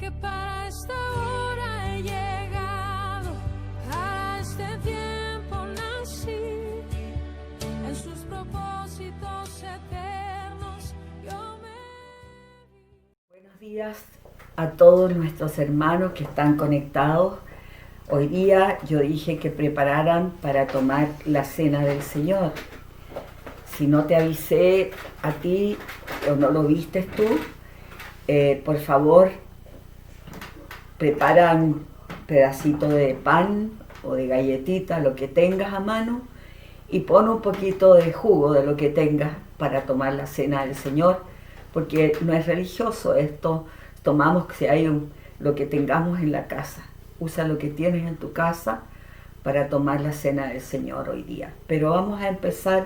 que para esta hora he llegado, para este tiempo nací, en sus propósitos eternos yo me vi. Buenos días a todos nuestros hermanos que están conectados. Hoy día yo dije que prepararan para tomar la cena del Señor. Si no te avisé a ti o no lo viste tú, por favor, prepara un pedacito de pan o de galletita, lo que tengas a mano, y pon un poquito de jugo de lo que tengas para tomar la cena del Señor, porque no es religioso esto, tomamos si hay lo que tengamos en la casa. Usa lo que tienes en tu casa para tomar la cena del Señor hoy día. Pero vamos a empezar,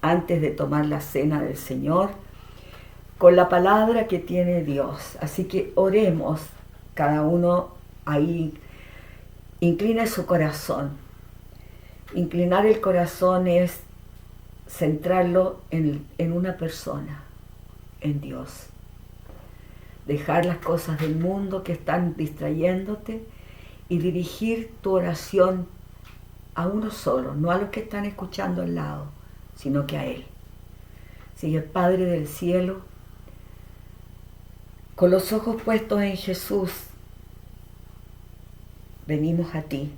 antes de tomar la cena del Señor, con la palabra que tiene Dios. Así que oremos, cada uno ahí, incline su corazón. Inclinar el corazón es centrarlo en una persona, en Dios. Dejar las cosas del mundo que están distrayéndote y dirigir tu oración a uno solo, no a los que están escuchando al lado, sino que a Él. Sigue, Padre del cielo, con los ojos puestos en Jesús, venimos a ti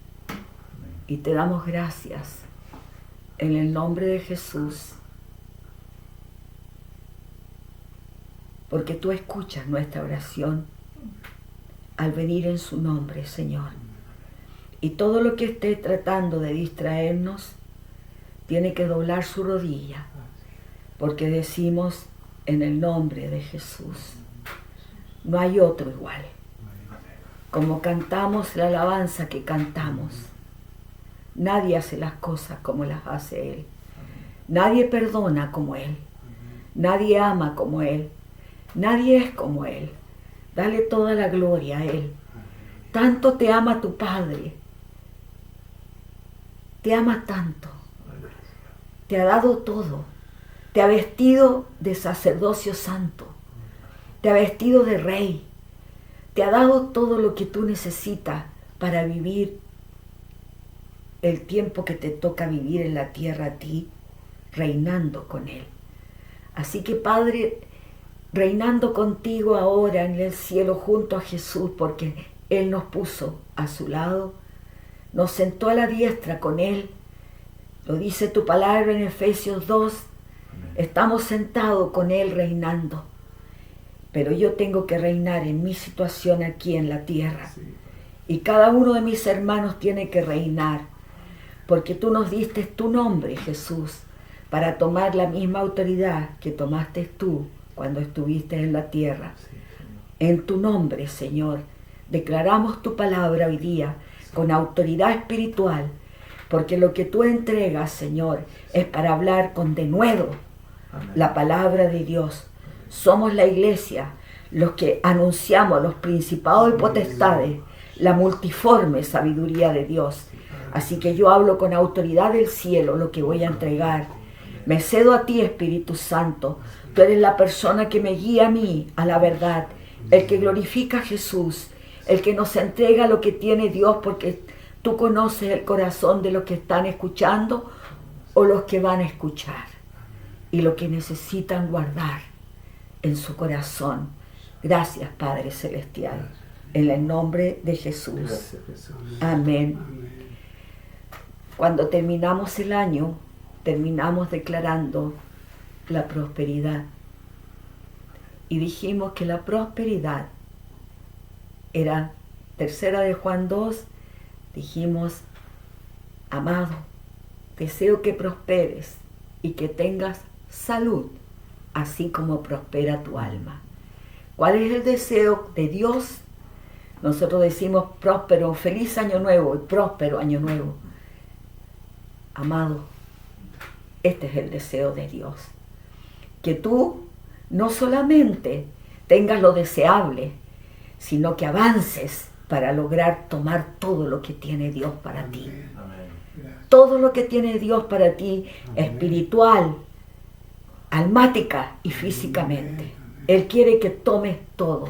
y te damos gracias en el nombre de Jesús, porque tú escuchas nuestra oración al venir en su nombre, Señor. Y todo lo que esté tratando de distraernos tiene que doblar su rodilla, porque decimos en el nombre de Jesús. No hay otro igual. Como cantamos la alabanza que cantamos, nadie hace las cosas como las hace Él. Nadie perdona como Él. Nadie ama como Él. Nadie es como Él. Dale toda la gloria a Él. Tanto te ama tu Padre. Te ama tanto. Te ha dado todo. Te ha vestido de sacerdocio santo. Te ha vestido de rey. Te ha dado todo lo que tú necesitas para vivir el tiempo que te toca vivir en la tierra a ti, reinando con Él. Así que, Padre, reinando contigo ahora en el cielo junto a Jesús, porque Él nos puso a su lado, nos sentó a la diestra con Él. Lo dice tu palabra en Efesios 2. Estamos sentados con Él reinando. Pero yo tengo que reinar en mi situación aquí en la tierra. Y cada uno de mis hermanos tiene que reinar. Porque tú nos diste tu nombre, Jesús, para tomar la misma autoridad que tomaste tú cuando estuviste en la tierra. En tu nombre, Señor, declaramos tu palabra hoy día con autoridad espiritual, porque lo que tú entregas, Señor, es para hablar con denuedo la palabra de Dios. Somos la iglesia, los que anunciamos los principados y potestades, la multiforme sabiduría de Dios. Así que yo hablo con autoridad del cielo lo que voy a entregar. Me cedo a ti, Espíritu Santo. Tú eres la persona que me guía a mí a la verdad, el que glorifica a Jesús, el que nos entrega lo que tiene Dios, porque tú conoces el corazón de los que están escuchando o los que van a escuchar y lo que necesitan guardar en su corazón. Gracias, Padre Celestial, en el nombre de Jesús. Gracias, Jesús. Amén. Cuando terminamos el año, terminamos declarando la prosperidad. Y dijimos que la prosperidad era, tercera de Juan 2, dijimos, amado, deseo que prosperes y que tengas salud, así como prospera tu alma. ¿Cuál es el deseo de Dios? Nosotros decimos próspero, feliz año nuevo y próspero año nuevo. Amado, este es el deseo de Dios. Que tú no solamente tengas lo deseable, sino que avances para lograr tomar todo lo que tiene Dios para ti. Todo lo que tiene Dios para ti, espiritual, almática y físicamente. Él quiere que tomes todo.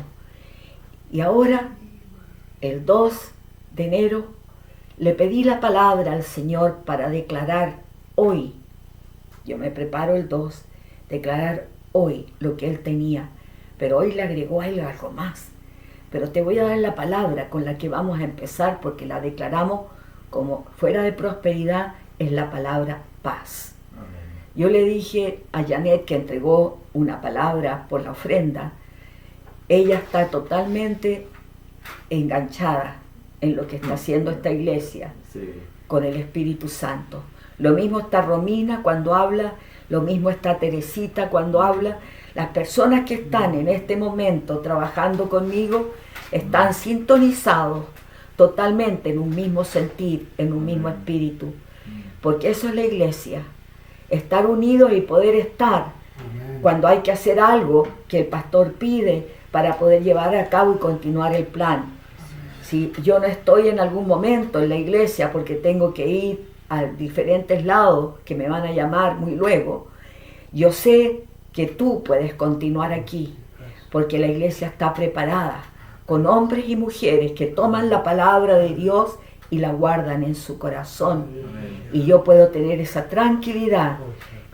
Y ahora, el 2 de enero, le pedí la palabra al Señor para declarar hoy. Yo me preparo el 2, declarar hoy lo que Él tenía. Pero hoy le agregó a Él algo más. Pero te voy a dar la palabra con la que vamos a empezar, porque la declaramos como fuera de prosperidad, es la palabra paz. Yo le dije a Janet, que entregó una palabra por la ofrenda, ella está totalmente enganchada en lo que está haciendo esta iglesia, sí, con el Espíritu Santo. Lo mismo está Romina cuando habla, lo mismo está Teresita cuando habla. Las personas que están en este momento trabajando conmigo están sintonizados totalmente en un mismo sentir, en un mismo espíritu, porque eso es la iglesia, estar unidos y poder estar cuando hay que hacer algo que el pastor pide para poder llevar a cabo y continuar el plan. Si yo no estoy en algún momento en la iglesia porque tengo que ir a diferentes lados que me van a llamar muy luego, yo sé que tú puedes continuar aquí, porque la iglesia está preparada con hombres y mujeres que toman la palabra de Dios y la guardan en su corazón. Y yo puedo tener esa tranquilidad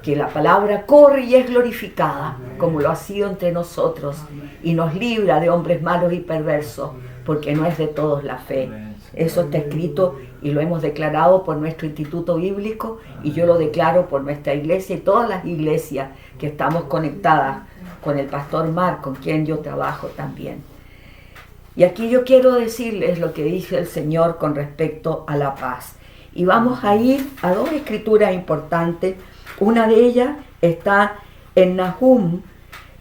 que la palabra corre y es glorificada, como lo ha sido entre nosotros, y nos libra de hombres malos y perversos, porque no es de todos la fe. Eso está escrito y lo hemos declarado por nuestro instituto bíblico, y yo lo declaro por nuestra iglesia y todas las iglesias que estamos conectadas con el pastor Mark, con quien yo trabajo también. Y aquí yo quiero decirles lo que dice el Señor con respecto a la paz. Y vamos a ir a dos escrituras importantes. Una de ellas está en Nahum,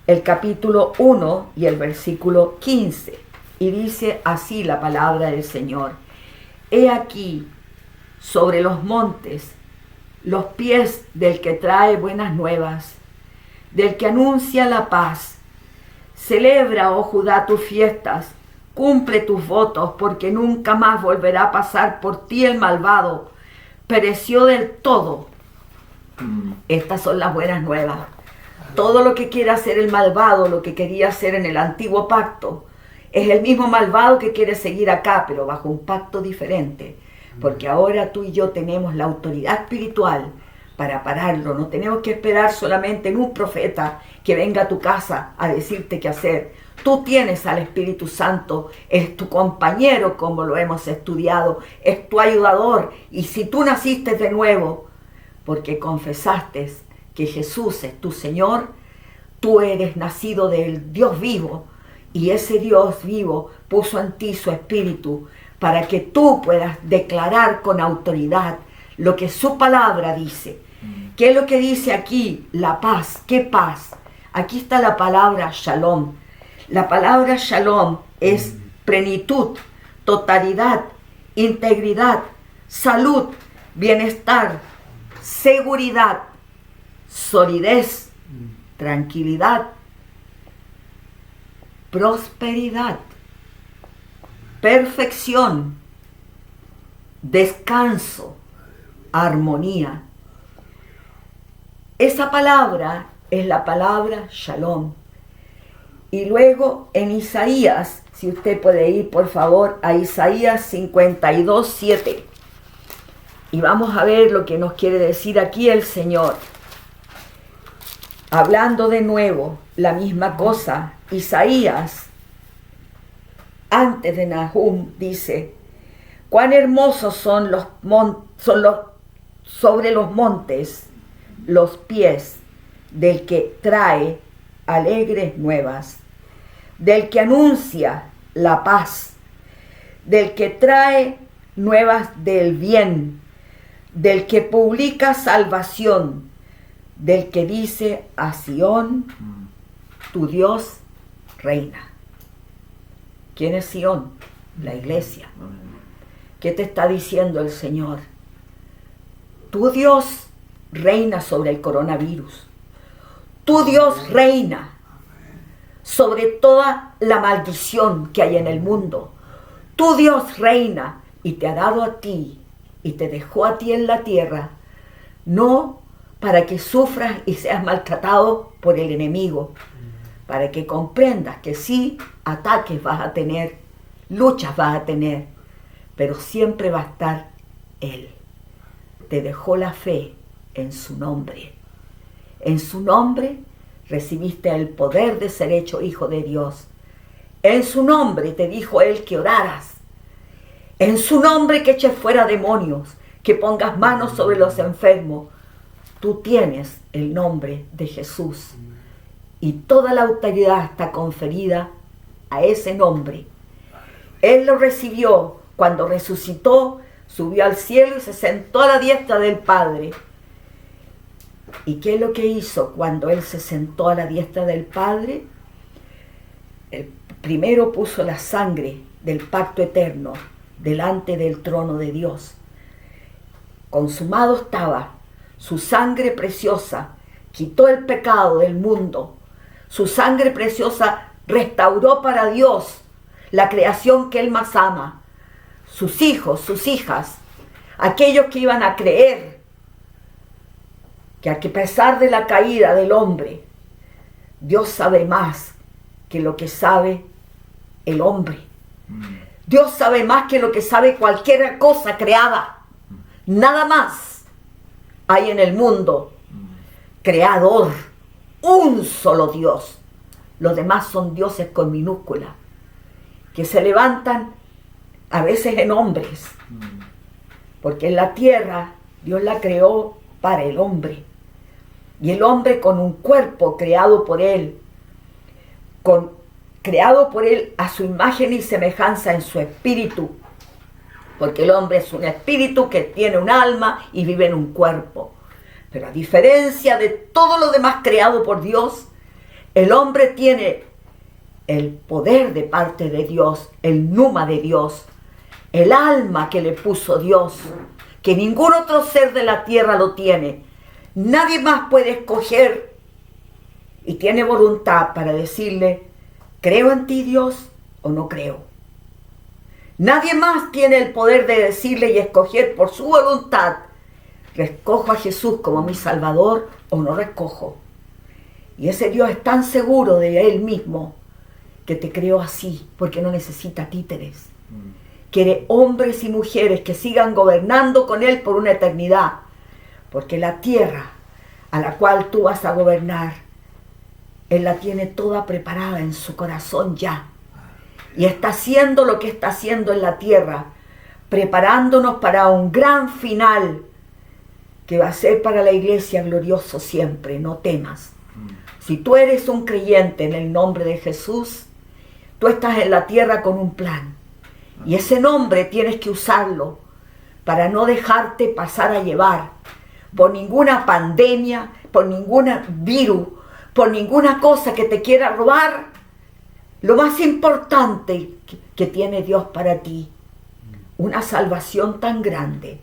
el capítulo 1 y el versículo 15. Y dice así la palabra del Señor: He aquí sobre los montes los pies del que trae buenas nuevas, del que anuncia la paz. Celebra, oh Judá, tus fiestas, cumple tus votos, porque nunca más volverá a pasar por ti el malvado. Pereció del todo. Estas son las buenas nuevas. Todo lo que quiere hacer el malvado, lo que quería hacer en el antiguo pacto, es el mismo malvado que quiere seguir acá, pero bajo un pacto diferente. Porque ahora tú y yo tenemos la autoridad espiritual para pararlo. No tenemos que esperar solamente en un profeta que venga a tu casa a decirte qué hacer. Tú tienes al Espíritu Santo, es tu compañero, como lo hemos estudiado, es tu ayudador. Y si tú naciste de nuevo, porque confesaste que Jesús es tu Señor, tú eres nacido del Dios vivo, y ese Dios vivo puso en ti su Espíritu para que tú puedas declarar con autoridad lo que su palabra dice. ¿Qué es lo que dice aquí? La paz. ¿Qué paz? Aquí está la palabra shalom. La palabra shalom es plenitud, totalidad, integridad, salud, bienestar, seguridad, solidez, tranquilidad, prosperidad, perfección, descanso, armonía. Esa palabra es la palabra shalom. Y luego en Isaías, si usted puede ir por favor a Isaías 52:7. Y vamos a ver lo que nos quiere decir aquí el Señor. Hablando de nuevo la misma cosa, Isaías, antes de Nahum, dice: cuán hermosos son sobre los montes los pies del que trae alegres nuevas, del que anuncia la paz, del que trae nuevas del bien, del que publica salvación, del que dice a Sión: tu Dios reina. ¿Quién es Sión? La iglesia. ¿Qué te está diciendo el Señor? Tu Dios reina sobre el coronavirus. Tu Dios reina sobre toda la maldición que hay en el mundo. Tu Dios reina y te ha dado a ti y te dejó a ti en la tierra, no para que sufras y seas maltratado por el enemigo, para que comprendas que sí, ataques vas a tener, luchas vas a tener, pero siempre va a estar Él. Te dejó la fe en su nombre. En su nombre recibiste el poder de ser hecho hijo de Dios. En su nombre te dijo Él que oraras. En su nombre que eches fuera demonios, que pongas manos sobre los enfermos. Tú tienes el nombre de Jesús. Y toda la autoridad está conferida a ese nombre. Él lo recibió cuando resucitó, subió al cielo y se sentó a la diestra del Padre. ¿Y qué es lo que hizo cuando Él se sentó a la diestra del Padre? El primero puso la sangre del pacto eterno delante del trono de Dios. Consumado estaba. Su sangre preciosa quitó el pecado del mundo. Su sangre preciosa restauró para Dios la creación que Él más ama. Sus hijos, sus hijas, aquellos que iban a creer que a pesar de la caída del hombre, Dios sabe más que lo que sabe el hombre. Dios sabe más que lo que sabe cualquier cosa creada. Nada más hay en el mundo creador, un solo Dios. Los demás son dioses con minúscula, que se levantan a veces en hombres, porque en la tierra Dios la creó para el hombre, y el hombre con un cuerpo creado por Él, creado por Él a su imagen y semejanza en su espíritu, porque el hombre es un espíritu que tiene un alma y vive en un cuerpo. Pero a diferencia de todo lo demás creado por Dios, el hombre tiene el poder de parte de Dios, el pneuma de Dios, el alma que le puso Dios, que ningún otro ser de la tierra lo tiene. Nadie más puede escoger y tiene voluntad para decirle, ¿creo en ti, Dios, o no creo? Nadie más tiene el poder de decirle y escoger por su voluntad, ¿recojo a Jesús como mi Salvador o no recojo? Y ese Dios es tan seguro de Él mismo que te creó así, porque no necesita títeres. Quiere hombres y mujeres que sigan gobernando con Él por una eternidad, porque la tierra a la cual tú vas a gobernar, Él la tiene toda preparada en su corazón ya. Y está haciendo lo que está haciendo en la tierra, preparándonos para un gran final que va a ser para la iglesia glorioso siempre. No temas. Si tú eres un creyente en el nombre de Jesús, tú estás en la tierra con un plan. Y ese nombre tienes que usarlo para no dejarte pasar a llevar por ninguna pandemia, por ningún virus, por ninguna cosa que te quiera robar lo más importante que tiene Dios para ti. Una salvación tan grande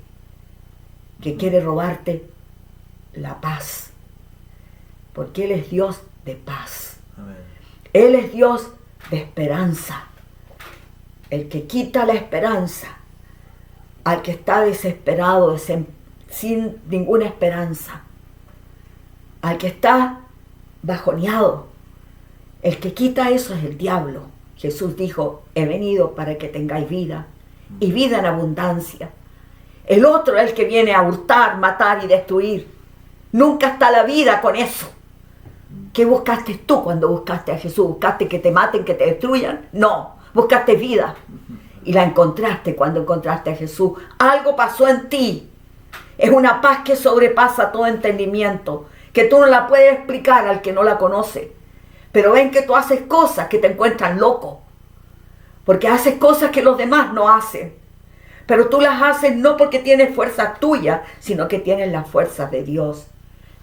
que quiere robarte la paz. Porque Él es Dios de paz. Amén. Él es Dios de esperanza. El que quita la esperanza al que está desesperado, sin ninguna esperanza, al que está bajoneado, el que quita eso es el diablo. Jesús dijo, he venido para que tengáis vida, y vida en abundancia. El otro es el que viene a hurtar, matar y destruir. Nunca está la vida con eso. ¿Qué buscaste tú cuando buscaste a Jesús? ¿Buscaste que te maten, que te destruyan? No, buscaste vida. Y la encontraste cuando encontraste a Jesús. Algo pasó en ti. Es una paz que sobrepasa todo entendimiento, que tú no la puedes explicar al que no la conoce. Pero ven que tú haces cosas que te encuentran loco, porque haces cosas que los demás no hacen. Pero tú las haces no porque tienes fuerzas tuyas, sino que tienes las fuerzas de Dios.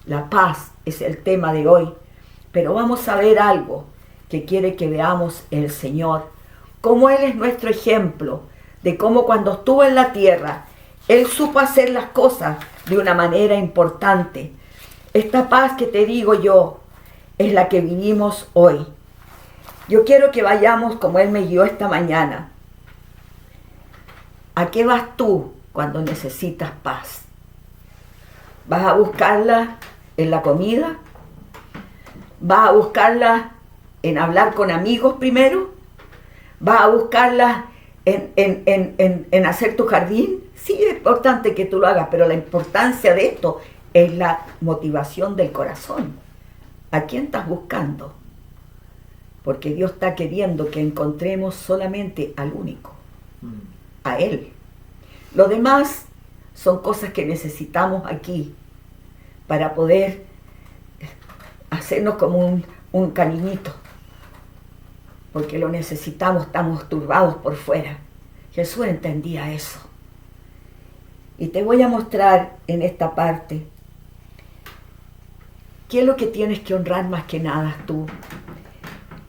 La paz es el tema de hoy. Pero vamos a ver algo que quiere que veamos el Señor. Cómo Él es nuestro ejemplo de cómo cuando estuvo en la tierra, Él supo hacer las cosas de una manera importante. Esta paz que te digo yo es la que vivimos hoy. Yo quiero que vayamos como Él me guió esta mañana. ¿A qué vas tú cuando necesitas paz? ¿Vas a buscarla en la comida? ¿Vas a buscarla en hablar con amigos primero? ¿Vas a buscarlas en hacer tu jardín? Sí, es importante que tú lo hagas, pero la importancia de esto es la motivación del corazón. ¿A quién estás buscando? Porque Dios está queriendo que encontremos solamente al único, a Él. Lo demás son cosas que necesitamos aquí para poder hacernos como un cariñito, porque lo necesitamos, estamos turbados por fuera. Jesús entendía eso. Y te voy a mostrar en esta parte qué es lo que tienes que honrar más que nada tú.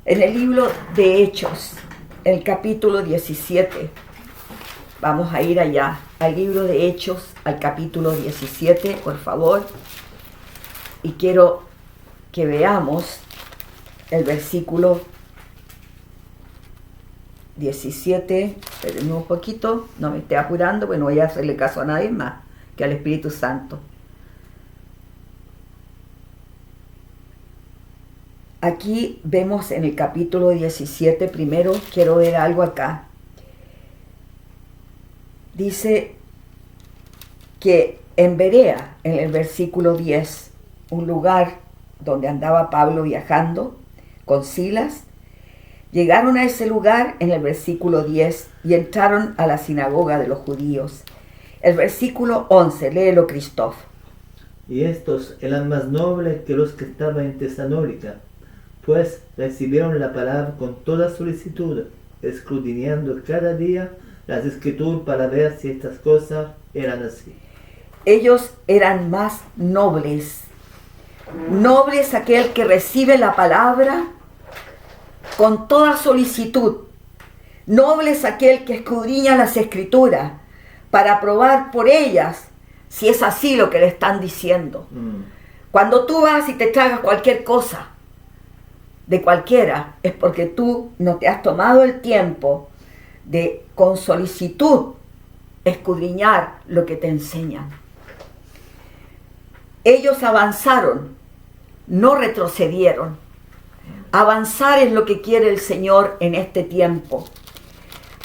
En el libro de Hechos, el capítulo 17, vamos a ir allá, al libro de Hechos, al capítulo 17, por favor. Y quiero que veamos el versículo 17, espérenme un poquito, no me esté apurando, porque no voy a hacerle caso a nadie más que al Espíritu Santo. Aquí vemos en el capítulo 17, primero quiero ver algo acá. Dice que en Berea, en el versículo 10, un lugar donde andaba Pablo viajando con Silas, llegaron a ese lugar en el versículo 10 y entraron a la sinagoga de los judíos. El versículo 11, léelo, Christoph. Y estos eran más nobles que los que estaban en Tesalónica, pues recibieron la palabra con toda solicitud, escudriñando cada día las escrituras para ver si estas cosas eran así. Ellos eran más nobles. Noble es aquel que recibe la palabra con toda solicitud. Noble es aquel que escudriña las escrituras para probar por ellas si es así lo que le están diciendo. Cuando tú vas y te tragas cualquier cosa de cualquiera, es porque tú no te has tomado el tiempo de con solicitud escudriñar lo que te enseñan. Ellos avanzaron, no retrocedieron. Avanzar es lo que quiere el Señor en este tiempo.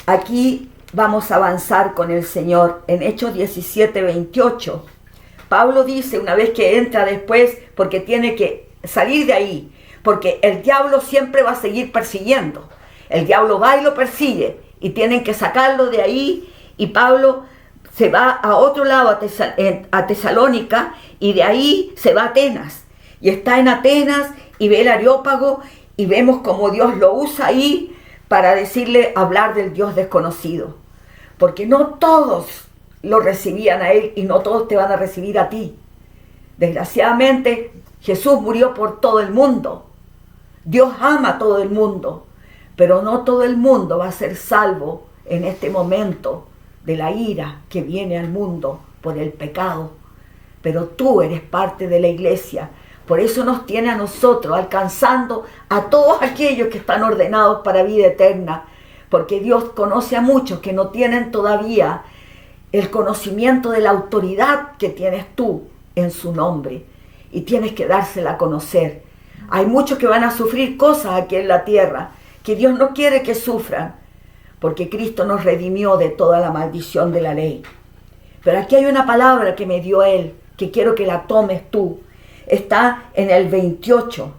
Aquí vamos a avanzar con el Señor en Hechos 17, 28. Pablo dice, una vez que entra después, porque tiene que salir de ahí, porque el diablo siempre va a seguir persiguiendo. El diablo va y lo persigue y tienen que sacarlo de ahí, y Pablo se va a otro lado, a Tesalónica, y de ahí se va a Atenas. Y está en Atenas y ve el Areópago y vemos cómo Dios lo usa ahí para decirle, hablar del Dios desconocido. Porque no todos lo recibían a Él y no todos te van a recibir a ti. Desgraciadamente, Jesús murió por todo el mundo. Dios ama a todo el mundo, pero no todo el mundo va a ser salvo en este momento de la ira que viene al mundo por el pecado. Pero tú eres parte de la iglesia. Por eso nos tiene a nosotros alcanzando a todos aquellos que están ordenados para vida eterna. Porque Dios conoce a muchos que no tienen todavía el conocimiento de la autoridad que tienes tú en su nombre. Y tienes que dársela a conocer. Hay muchos que van a sufrir cosas aquí en la tierra que Dios no quiere que sufran. Porque Cristo nos redimió de toda la maldición de la ley. Pero aquí hay una palabra que me dio Él, que quiero que la tomes tú. Está en el 28,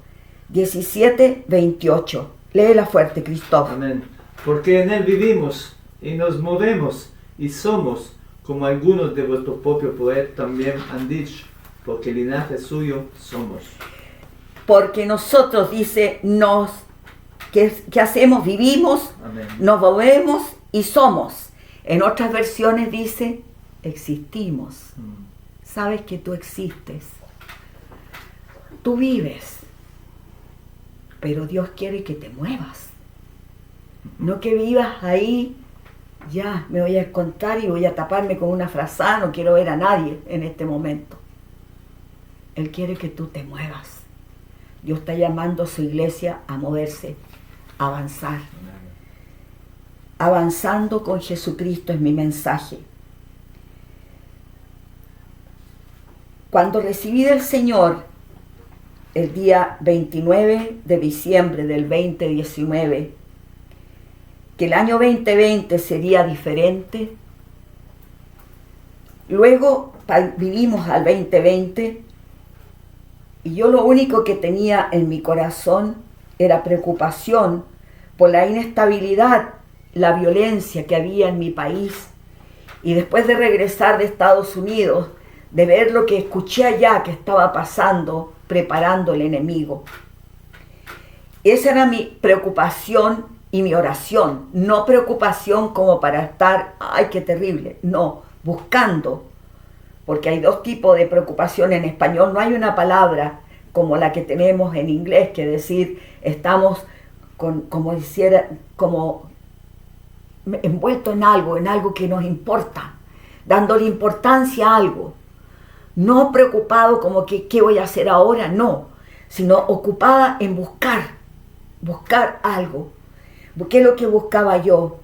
17, 28. Léela fuerte, Christoph. Amén. Porque en Él vivimos y nos movemos y somos, como algunos de vuestro propio poder también han dicho, porque linaje suyo somos. Porque nosotros, dice, ¿qué hacemos? Vivimos, Amén. nos movemos y somos. En otras versiones dice, existimos. Sabes que tú existes. Tú vives. Pero Dios quiere que te muevas. No que vivas ahí, ya, me voy a encontrar y voy a taparme con una frazada, no quiero ver a nadie en este momento. Él quiere que tú te muevas. Dios está llamando a su iglesia a moverse, a avanzar. Avanzando con Jesucristo es mi mensaje. Cuando recibí del Señor el día 29 de diciembre del 2019 que el año 2020 sería diferente. Luego vivimos al 2020 y yo lo único que tenía en mi corazón era preocupación por la inestabilidad, la violencia que había en mi país. Y después de regresar de Estados Unidos, de ver lo que escuché allá que estaba pasando, preparando el enemigo. Esa era mi preocupación y mi oración. No preocupación como para estar, ay, qué terrible. No, buscando. Porque hay dos tipos de preocupación en español. No hay una palabra como la que tenemos en inglés, que decir, estamos como envuelto en algo que nos importa, dándole importancia a algo. No preocupado como que qué voy a hacer ahora, no, sino ocupada en buscar algo. ¿Qué es lo que buscaba yo?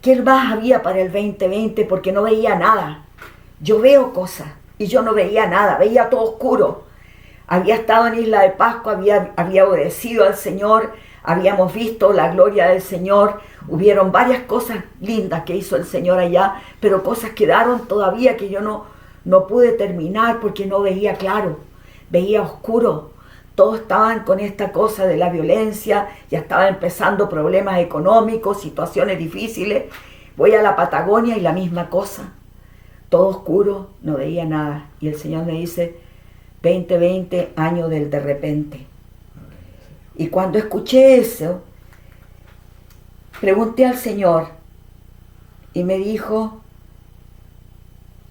¿Qué más había para el 2020? Porque no veía nada. Yo veo cosas y yo no veía nada, veía todo oscuro. Había estado en Isla de Pascua, había obedecido al Señor, habíamos visto la gloria del Señor, hubieron varias cosas lindas que hizo el Señor allá, pero cosas quedaron todavía que yo no pude terminar porque no veía claro, veía oscuro. Todos estaban con esta cosa de la violencia, ya estaban empezando problemas económicos, situaciones difíciles. Voy a la Patagonia y la misma cosa, todo oscuro, no veía nada. Y el Señor me dice, 2020, año del de repente. Y cuando escuché eso, pregunté al Señor y me dijo,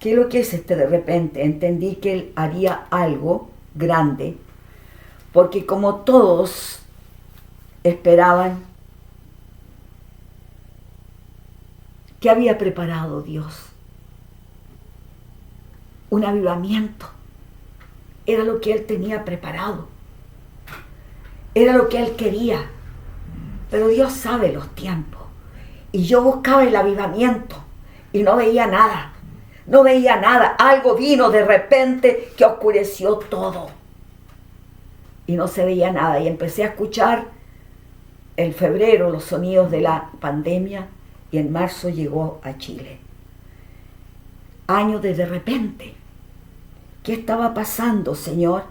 ¿qué es lo que es este de repente? Entendí que Él haría algo grande, porque como todos esperaban, ¿qué había preparado Dios? Un avivamiento. Era lo que Él tenía preparado. Era lo que Él quería. Pero Dios sabe los tiempos. Y yo buscaba el avivamiento y no veía nada. No veía nada. Algo vino de repente que oscureció todo. Y no se veía nada. Y empecé a escuchar en febrero los sonidos de la pandemia y en marzo llegó a Chile. Año de repente. ¿Qué estaba pasando, Señor?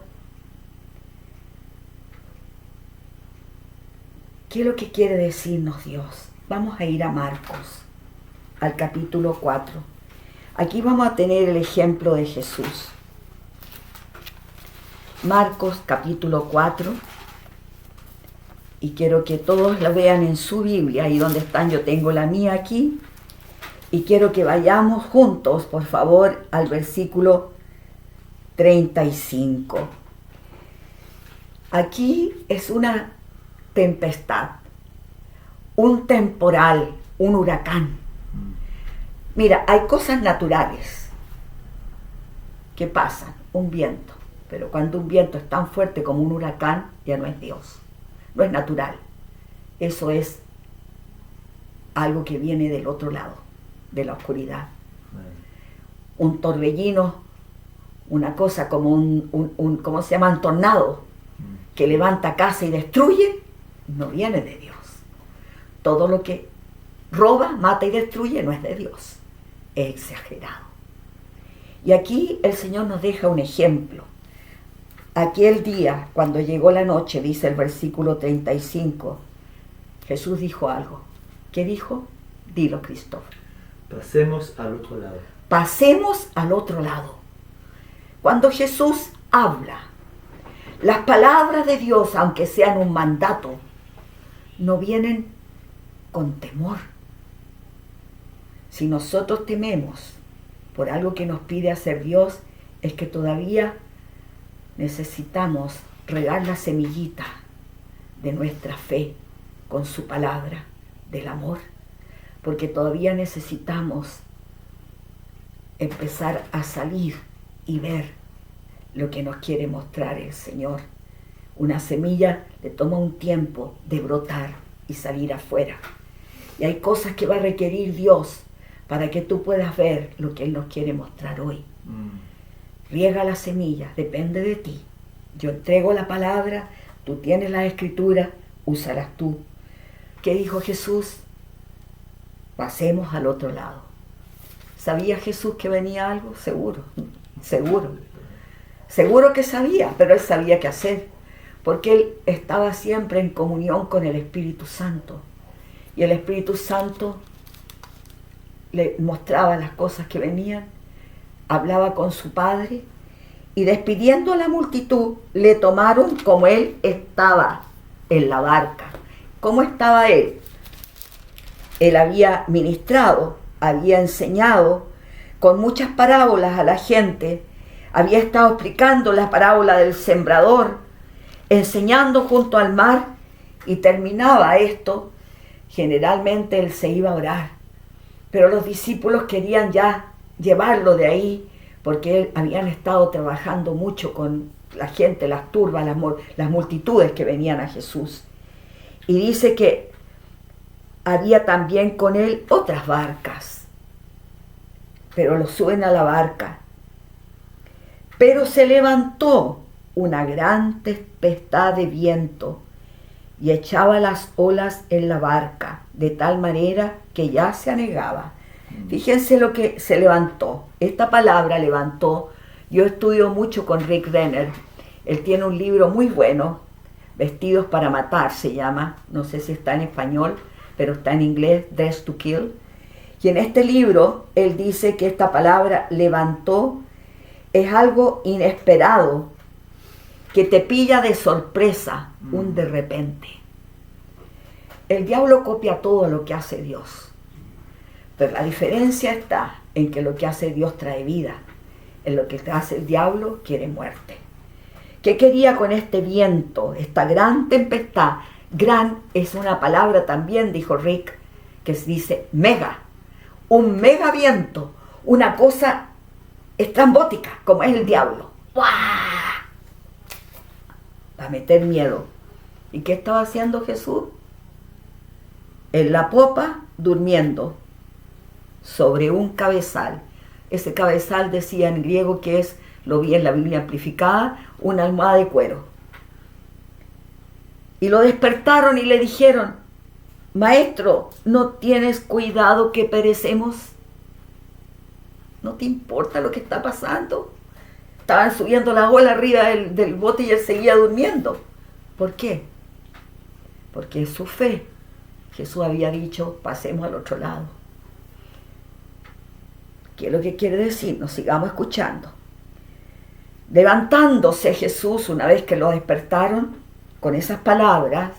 ¿Qué es lo que quiere decirnos Dios? Vamos a ir a Marcos, al capítulo 4. Aquí vamos a tener el ejemplo de Jesús. Marcos, capítulo 4. Y quiero que todos lo vean en su Biblia, ahí donde están, yo tengo la mía aquí. Y quiero que vayamos juntos, por favor, al versículo 35. Aquí es una tempestad, un temporal, un huracán. Mira, hay cosas naturales que pasan, un viento, pero cuando un viento es tan fuerte como un huracán, ya no es Dios, no es natural. Eso es algo que viene del otro lado, de la oscuridad. Un torbellino, una cosa como un ¿cómo se llama? Un tornado que levanta casa y destruye, no viene de Dios. Todo lo que roba, mata y destruye no es de Dios, es exagerado. Y aquí el Señor nos deja un ejemplo. Aquel día, cuando llegó la noche, dice el versículo 35, Jesús dijo algo. ¿Qué dijo? Dilo, Cristóbal. Pasemos al otro lado. Pasemos al otro lado. Cuando Jesús habla, las palabras de Dios, aunque sean un mandato, no vienen con temor. Si nosotros tememos por algo que nos pide hacer Dios, es que todavía necesitamos regar la semillita de nuestra fe con su palabra del amor, porque todavía necesitamos empezar a salir y ver lo que nos quiere mostrar el Señor. Una semilla le toma un tiempo de brotar y salir afuera. Y hay cosas que va a requerir Dios para que tú puedas ver lo que Él nos quiere mostrar hoy. Riega la semilla, depende de ti. Yo entrego la palabra, tú tienes la escritura, úsalas tú. ¿Qué dijo Jesús? Pasemos al otro lado. ¿Sabía Jesús que venía algo? Seguro, seguro. Seguro que sabía, pero él sabía qué hacer, porque él estaba siempre en comunión con el Espíritu Santo. Y el Espíritu Santo le mostraba las cosas que venían, hablaba con su Padre, y despidiendo a la multitud, le tomaron como él estaba en la barca. ¿Cómo estaba él? Él había ministrado, había enseñado con muchas parábolas a la gente, había estado explicando la parábola del sembrador, enseñando junto al mar, y terminaba esto. Generalmente él se iba a orar, pero los discípulos querían ya llevarlo de ahí, porque habían estado trabajando mucho con la gente, las turbas, las multitudes que venían a Jesús. Y dice que había también con él otras barcas, pero lo suben a la barca. Pero se levantó una gran tempestad de viento y echaba las olas en la barca, de tal manera que ya se anegaba. Fíjense lo que se levantó. Esta palabra levantó, yo estudio mucho con Rick Renner. Él tiene un libro muy bueno, Vestidos para matar se llama, no sé si está en español, pero está en inglés, Dressed to Kill. Y en este libro él dice que esta palabra levantó es algo inesperado, que te pilla de sorpresa, un de repente. El diablo copia todo lo que hace Dios, pero la diferencia está en que lo que hace Dios trae vida, en lo que hace el diablo quiere muerte. ¿Qué quería con este viento, esta gran tempestad? Gran es una palabra también, dijo Rick, que se dice mega, un mega viento, una cosa estrambótica, como es el diablo. ¡Guau! Para meter miedo. ¿Y qué estaba haciendo Jesús? En la popa, durmiendo, sobre un cabezal. Ese cabezal decía en griego que es, lo vi en la Biblia amplificada, una almohada de cuero. Y lo despertaron y le dijeron: Maestro, ¿no tienes cuidado que perecemos? ¿No te importa lo que está pasando? Estaban subiendo la ola arriba del bote y él seguía durmiendo. ¿Por qué? Porque en su fe Jesús había dicho: pasemos al otro lado. ¿Qué es lo que quiere decir? Nos sigamos escuchando. Levantándose Jesús, una vez que lo despertaron, con esas palabras,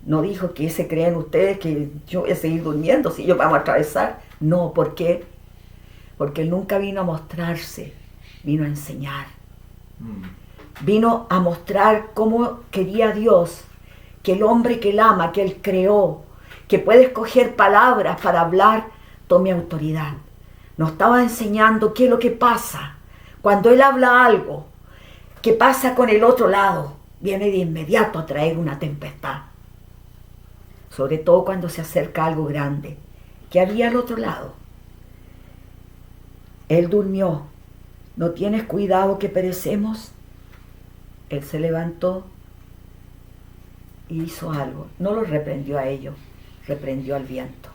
no dijo: ¿qué se creen ustedes que yo voy a seguir durmiendo si yo vamos a atravesar? No, ¿por qué? Porque él nunca vino a mostrarse, vino a enseñar. Vino a mostrar cómo quería Dios que el hombre que él ama, que él creó, que puede escoger palabras para hablar, tome autoridad. Nos estaba enseñando qué es lo que pasa cuando él habla algo, qué pasa con el otro lado. Viene de inmediato a traer una tempestad. Sobre todo cuando se acerca algo grande. ¿Qué había al otro lado? Él durmió. ¿No tienes cuidado que perecemos? Él se levantó y hizo algo. No los reprendió a ellos, reprendió al viento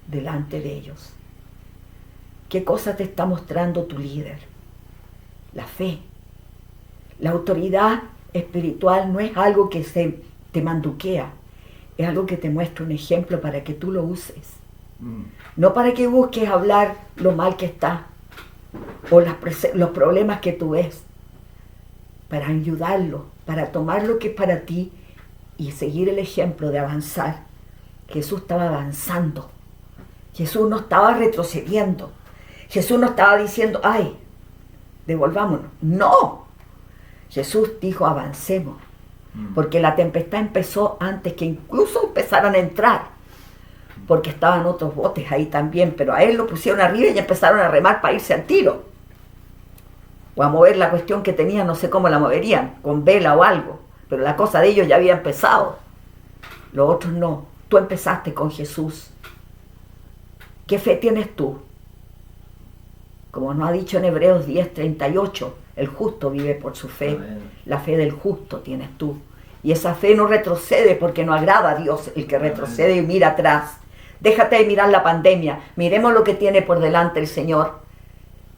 delante de ellos. ¿Qué cosa te está mostrando tu líder? La fe. La autoridad espiritual no es algo que te manduquea, es algo que te muestra un ejemplo para que tú lo uses. No para que busques hablar lo mal que está o los problemas que tú ves, para ayudarlo, para tomar lo que es para ti y seguir el ejemplo de avanzar. Jesús estaba avanzando. Jesús no estaba retrocediendo. Jesús no estaba diciendo: ay, devolvámonos. No. Jesús dijo: avancemos. Porque la tempestad empezó antes que incluso empezaran a entrar. Porque estaban otros botes ahí también, pero a él lo pusieron arriba y empezaron a remar para irse al tiro. O a mover la cuestión que tenían, no sé cómo la moverían, con vela o algo. Pero la cosa de ellos ya había empezado. Los otros no. Tú empezaste con Jesús. ¿Qué fe tienes tú? Como nos ha dicho en Hebreos 10:38, el justo vive por su fe. Amén. La fe del justo tienes tú. Y esa fe no retrocede porque no agrada a Dios. El que retrocede y mira atrás. Déjate de mirar la pandemia. Miremos lo que tiene por delante el Señor.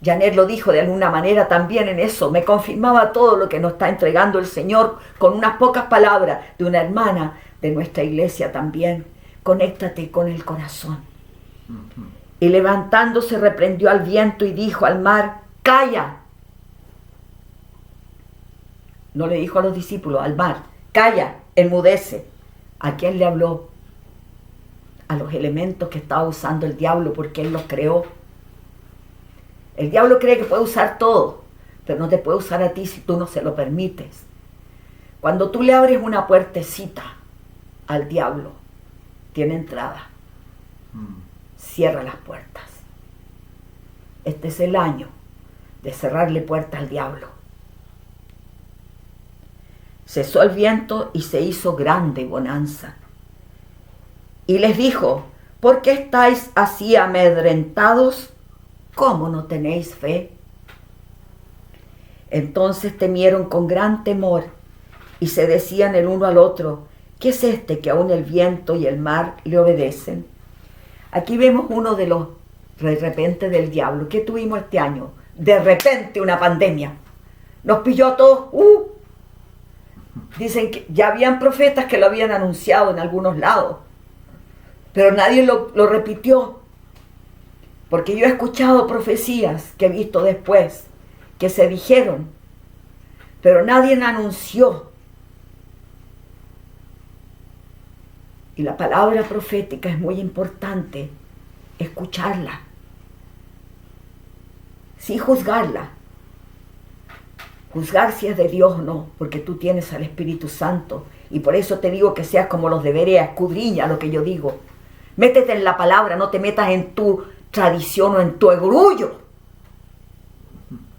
Janet lo dijo de alguna manera también en eso. Me confirmaba todo lo que nos está entregando el Señor con unas pocas palabras de una hermana de nuestra iglesia también. Conéctate con el corazón. Y levantándose reprendió al viento y dijo al mar, calla. No le dijo a los discípulos, al mar, calla, enmudece. ¿A quién le habló? A los elementos que estaba usando el diablo porque él los creó. El diablo cree que puede usar todo, pero no te puede usar a ti si tú no se lo permites. Cuando tú le abres una puertecita al diablo, tiene entrada. Cierra las puertas. Este es el año de cerrarle puertas al diablo. Cesó el viento y se hizo grande bonanza. Y les dijo, ¿por qué estáis así amedrentados? ¿Cómo no tenéis fe? Entonces temieron con gran temor y se decían el uno al otro, ¿qué es este que aún el viento y el mar le obedecen? Aquí vemos uno de los de repente del diablo. ¿Qué tuvimos este año? De repente una pandemia. Nos pilló a todos. Dicen que ya habían profetas que lo habían anunciado en algunos lados, pero nadie lo repitió. Porque yo he escuchado profecías que he visto después, que se dijeron, pero nadie anunció. Y la palabra profética es muy importante, escucharla. Sí juzgarla. Juzgar si es de Dios o no, porque tú tienes al Espíritu Santo. Y por eso te digo que seas como los de Berea, escudriña lo que yo digo. Métete en la palabra, no te metas en tu tradición o en tu orgullo.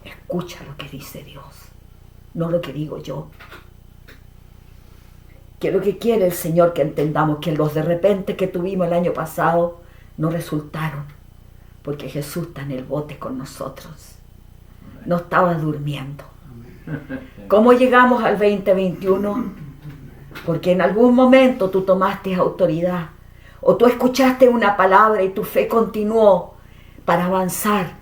Escucha lo que dice Dios, no lo que digo yo. Que es lo que quiere el Señor que entendamos, que los de repente que tuvimos el año pasado no resultaron, porque Jesús está en el bote con nosotros. No estaba durmiendo. ¿Cómo llegamos al 2021? Porque en algún momento tú tomaste autoridad, o tú escuchaste una palabra y tu fe continuó para avanzar.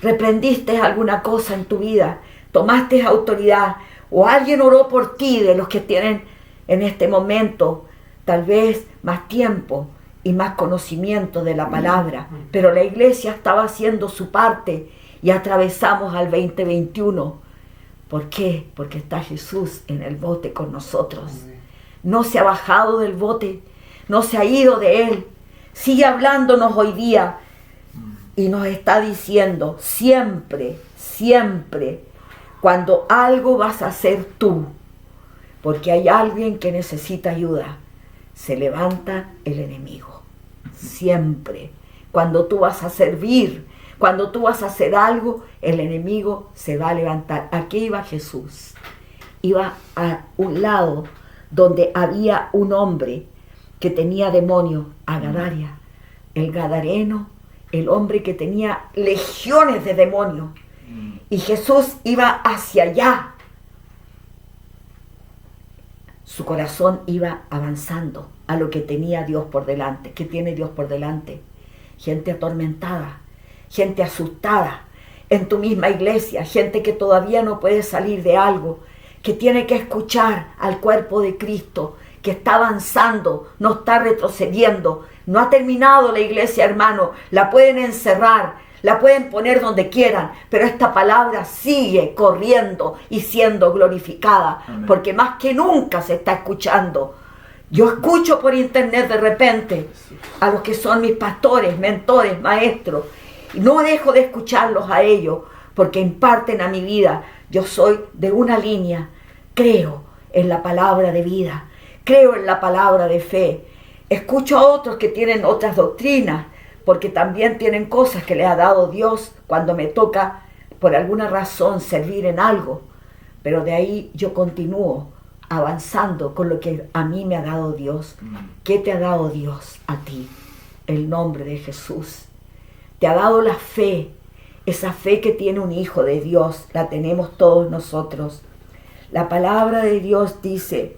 Reprendiste alguna cosa en tu vida, tomaste autoridad, o alguien oró por ti de los que tienen en este momento tal vez más tiempo y más conocimiento de la palabra, pero la iglesia estaba haciendo su parte y atravesamos al 2021. ¿Por qué? Porque está Jesús en el bote con nosotros. No se ha bajado del bote, no se ha ido de él, sigue hablándonos hoy día y nos está diciendo siempre, siempre, cuando algo vas a hacer tú, porque hay alguien que necesita ayuda, se levanta el enemigo. Siempre, cuando tú vas a servir, cuando tú vas a hacer algo, el enemigo se va a levantar. Aquí iba Jesús, iba a un lado donde había un hombre que tenía demonio, a Gadaria, el gadareno, el hombre que tenía legiones de demonios. Y Jesús iba hacia allá. Su corazón iba avanzando a lo que tenía Dios por delante. ¿Qué tiene Dios por delante? Gente atormentada, gente asustada en tu misma iglesia, gente que todavía no puede salir de algo, que tiene que escuchar al cuerpo de Cristo, que está avanzando, no está retrocediendo. No ha terminado la iglesia, hermano. La pueden encerrar, la pueden poner donde quieran, pero esta palabra sigue corriendo y siendo glorificada. Amén. Porque más que nunca se está escuchando. Yo escucho por internet de repente a los que son mis pastores, mentores, maestros, y no dejo de escucharlos a ellos porque imparten a mi vida. Yo soy de una línea, creo en la palabra de vida, creo en la palabra de fe. Escucho a otros que tienen otras doctrinas, porque también tienen cosas que les ha dado Dios cuando me toca por alguna razón servir en algo. Pero de ahí yo continúo avanzando con lo que a mí me ha dado Dios. ¿Qué te ha dado Dios a ti? El nombre de Jesús. Te ha dado la fe Esa fe que tiene un hijo de Dios, la tenemos todos nosotros. La palabra de Dios dice,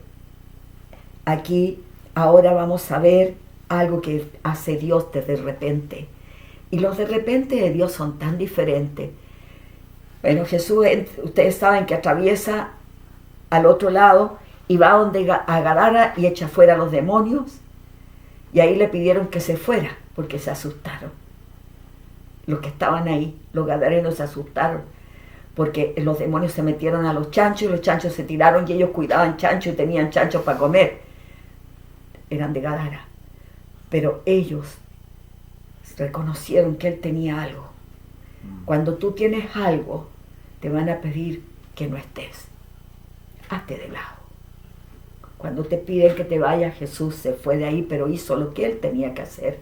aquí ahora vamos a ver algo que hace Dios de repente. Y los de repente de Dios son tan diferentes. Bueno, Jesús, ustedes saben que atraviesa al otro lado y va donde a Gadara y echa fuera a los demonios. Y ahí le pidieron que se fuera porque se asustaron. Los que estaban ahí, los gadarenos, se asustaron porque los demonios se metieron a los chanchos y los chanchos se tiraron y ellos cuidaban chanchos y tenían chanchos para comer. Eran de Gadara. Pero ellos reconocieron que él tenía algo. Cuando tú tienes algo, te van a pedir que no estés. Hazte de lado. Cuando te piden que te vayas, Jesús se fue de ahí, pero hizo lo que él tenía que hacer.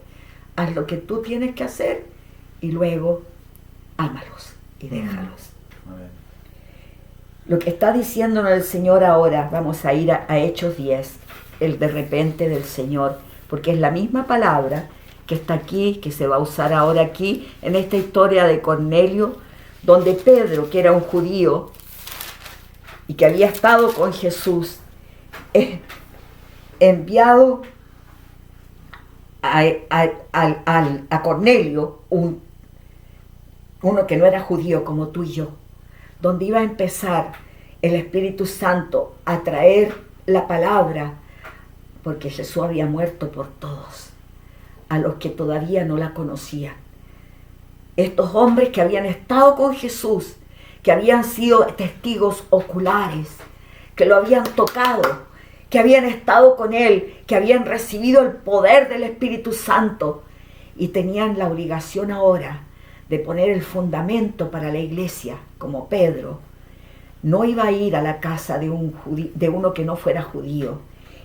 Haz lo que tú tienes que hacer y luego ámalos y déjalos. Lo que está diciéndonos el Señor ahora, vamos a ir a Hechos 10, el de repente del Señor, porque es la misma palabra que está aquí, que se va a usar ahora aquí, en esta historia de Cornelio, donde Pedro, que era un judío y que había estado con Jesús, es enviado a Cornelio, uno que no era judío como tú y yo, donde iba a empezar el Espíritu Santo a traer la palabra, porque Jesús había muerto por todos, a los que todavía no la conocían. Estos hombres que habían estado con Jesús, que habían sido testigos oculares, que lo habían tocado, que habían estado con él, que habían recibido el poder del Espíritu Santo y tenían la obligación ahora de poner el fundamento para la iglesia, como Pedro. No iba a ir a la casa de uno que no fuera judío.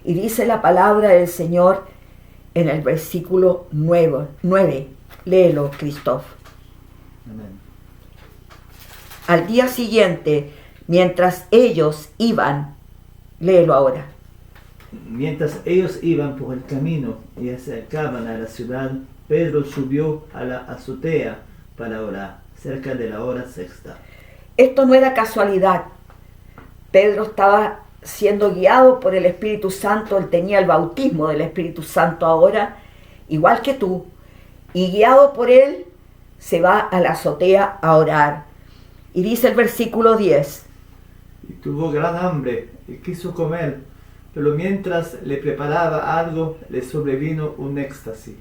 Y dice la palabra del Señor en el versículo 9. Léelo, Christoph. Amén. Al día siguiente, mientras ellos iban, léelo ahora. Mientras ellos iban por el camino y se acercaban a la ciudad, Pedro subió a la azotea para orar, cerca de la hora sexta. Esto no era casualidad. Pedro estaba siendo guiado por el Espíritu Santo, él tenía el bautismo del Espíritu Santo ahora, igual que tú, y guiado por él, se va a la azotea a orar. Y dice el versículo 10. Y tuvo gran hambre y quiso comer, pero mientras le preparaba algo, le sobrevino un éxtasis.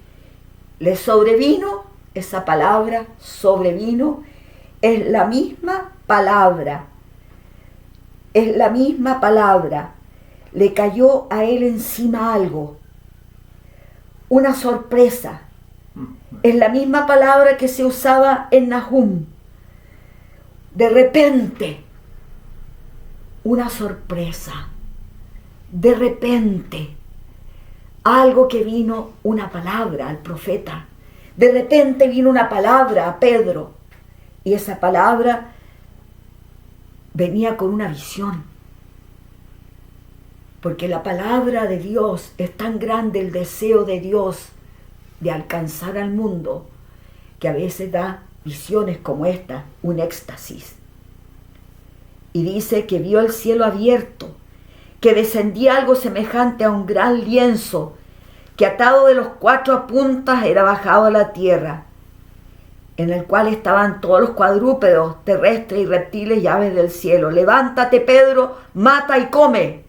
Le sobrevino, esa palabra, sobrevino, es la misma palabra. Es la misma palabra. Le cayó a él encima algo. Una sorpresa. Es la misma palabra que se usaba en Nahum. De repente, una sorpresa. De repente, algo que vino, una palabra al profeta. De repente vino una palabra a Pedro. Y esa palabra venía con una visión. Porque la palabra de Dios, es tan grande el deseo de Dios de alcanzar al mundo, que a veces da visiones como esta, un éxtasis. Y dice que vio el cielo abierto, que descendía algo semejante a un gran lienzo, que atado de los 4 puntas era bajado a la tierra, en el cual estaban todos los cuadrúpedos, terrestres y reptiles y aves del cielo. Levántate, Pedro, mata y come.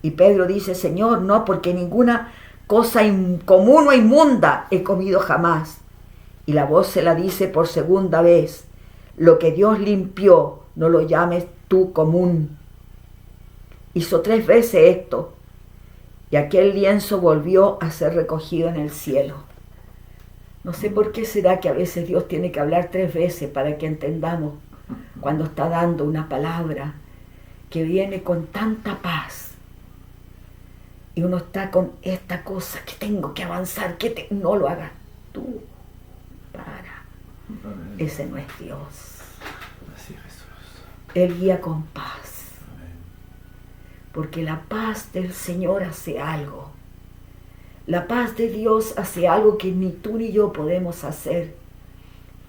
Y Pedro dice, Señor, no, porque ninguna cosa común o inmunda he comido jamás. Y la voz se la dice por segunda vez, lo que Dios limpió, no lo llames tú común. Hizo 3 veces esto, y aquel lienzo volvió a ser recogido en el cielo. No sé por qué será que a veces Dios tiene que hablar 3 veces para que entendamos cuando está dando una palabra que viene con tanta paz. Y uno está con esta cosa que tengo que avanzar, no lo hagas tú. Para. Ese no es Dios. Así es, Jesús. Él guía con paz. Amén. Porque la paz del Señor hace algo. La paz de Dios hace algo que ni tú ni yo podemos hacer.